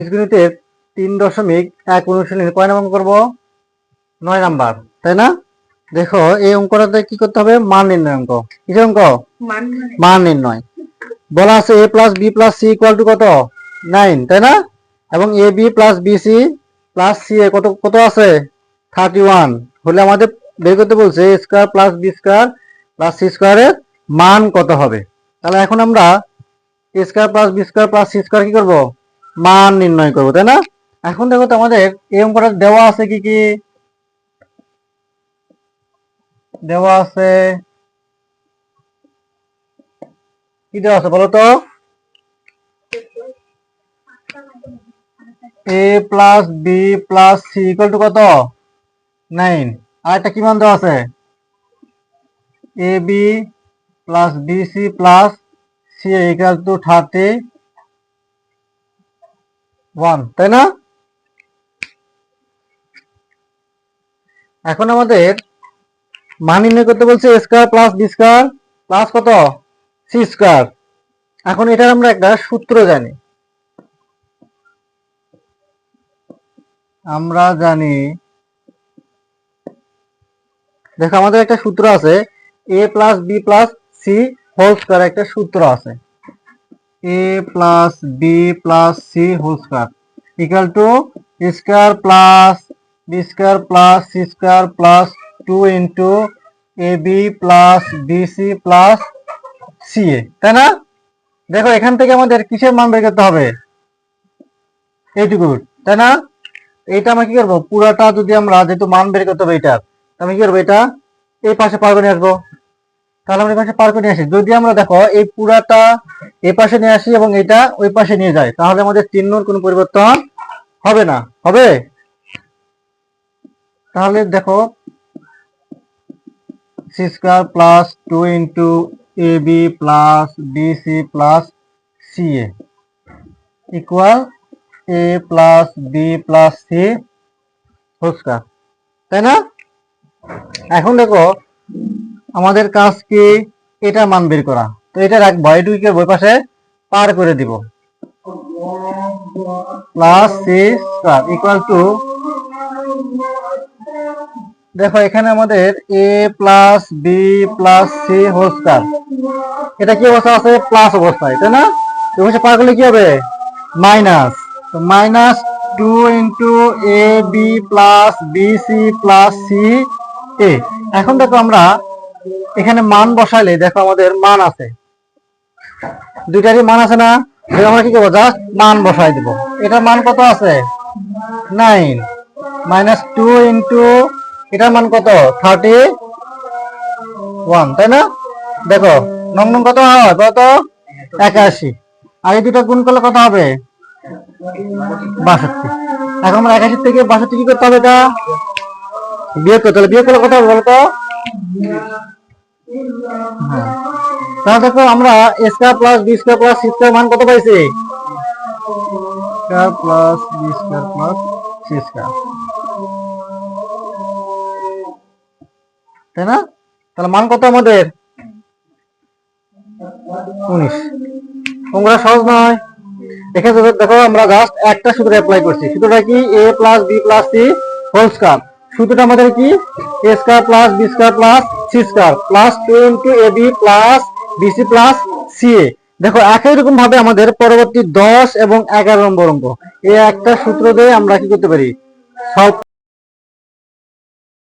বীজগণিতের 3.1 অনুশীলনী কয় নাম্বার করব? 9 নাম্বার, তাই না? দেখো এই অঙ্কটাতে কি করতে হবে? মান নির্ণয় অঙ্ক। কি অঙ্ক? মান নির্ণয়। বলা আছে a plus b plus c equal to কত? 9, তাই না? এবং ab plus bc plus c এ কত কত আছে? 31 হলে আমাদের বের করতে বলছে a square plus b square plus c স্কয়ারের মান কত হবে। তাহলে এখন আমরা a square plus b square plus c square কি করব? মান নির্ণয় করব, তাই না? এখন দেখো তো আমাদের এই অঙ্কটা দেওয়া আছে কি কি? দেওয়া আছে কি দেওয়া আছে বলো তো? a plus b plus c equal to কত? 9। আর একটা কি মান দেওয়া আছে? ab plus bc plus c equal to 31, তাই না? এখন আমাদের মান নির্ণয় করতে বলছে a square plus b square plus কত? c square. এখন এটার আমরা একটা সূত্র জানি। আমরা জানি, দেখো আমাদের একটা সূত্র আছে a plus b plus c whole square, একটা সূত্র আছে a plus b plus c whole square equal to square plus b square plus c square plus 2 into ab plus bc plus ca, তাই না? দেখো এখান থেকে আমাদের কিসের মান বের করতে হবে? এইটুকু, তাই না? এইটা আমরা কি করবো? পুরাটা যদি আমরা যেহেতু মান বের করতে হবে এটার, আমি কি করবো? এটা এই পাশে পার করে নিয়ে আসবো। তাহলে আমরা এই পাশে পার করে নিয়ে আসি। যদি আমরা দেখো এই পুরাটা এই পাশে নিয়ে আসি এবং এটা ওই পাশে নিয়ে যাই, তাহলে আমাদের চিহ্নর কোনো পরিবর্তন হবে না। হবে? তাহলে দেখো c square plus 2 into ab plus bc plus ca equal a plus b plus c whole square, তাই না? এখন দেখো আমাদের কাজ কি? এটা মান বের করা। তো এটা রাখবো, এটুকুকে বই পাশে পার করে দিব। Plus C square equal to, দেখো এখানে আমাদের a plus B plus C whole square, এটা কি অবস্থা আছে? প্লাস অবস্থায়, তাই না? এই পাশে পার করলে কি হবে? মাইনাস। তো minus 2 into A B plus B C plus C A. এখন দেখো আমরা এখানে মান বসাইলে দেখো আমাদের মান আছে, দুইটারই মান আছে না? আমরা কি করবো? জাস্ট মান বসাই দেব। এটার মান কত আছে? 9 মাইনাস 2 ইন্টু এটার মান কত? 31, তাই না? দেখো নং নং কত হয়? কত? 81। আর এই দুটো গুণ করলে কত হবে? 62। এখন আমরা 81 থেকে 62 কি করতে হবে? এটা বিয়োগ করতে হবে। বিয়োগ করলে কত হবে বলতো? হ্যাঁ, তাহলে দেখো আমরা a square plus b square plus c square মান কত পাইছি? Square plus b square plus c square, তাই না? তাহলে মান কত আমাদের? 19। তোমরা সহজ নয়। এখানে দেখো আমরা জাস্ট একটা সূত্র অ্যাপ্লাই করছি। সূত্রটা কি? a plus b plus c whole square. সূত্রটা আমাদের কি? a square plus b square plus c square plus 2 into ab plus bc plus ca। দেখো একই রকম ভাবে আমাদের পরবর্তী 10 এবং 11 নম্বর অঙ্ক এই একটা সূত্র দিয়ে আমরা কি করতে পারি? সলভ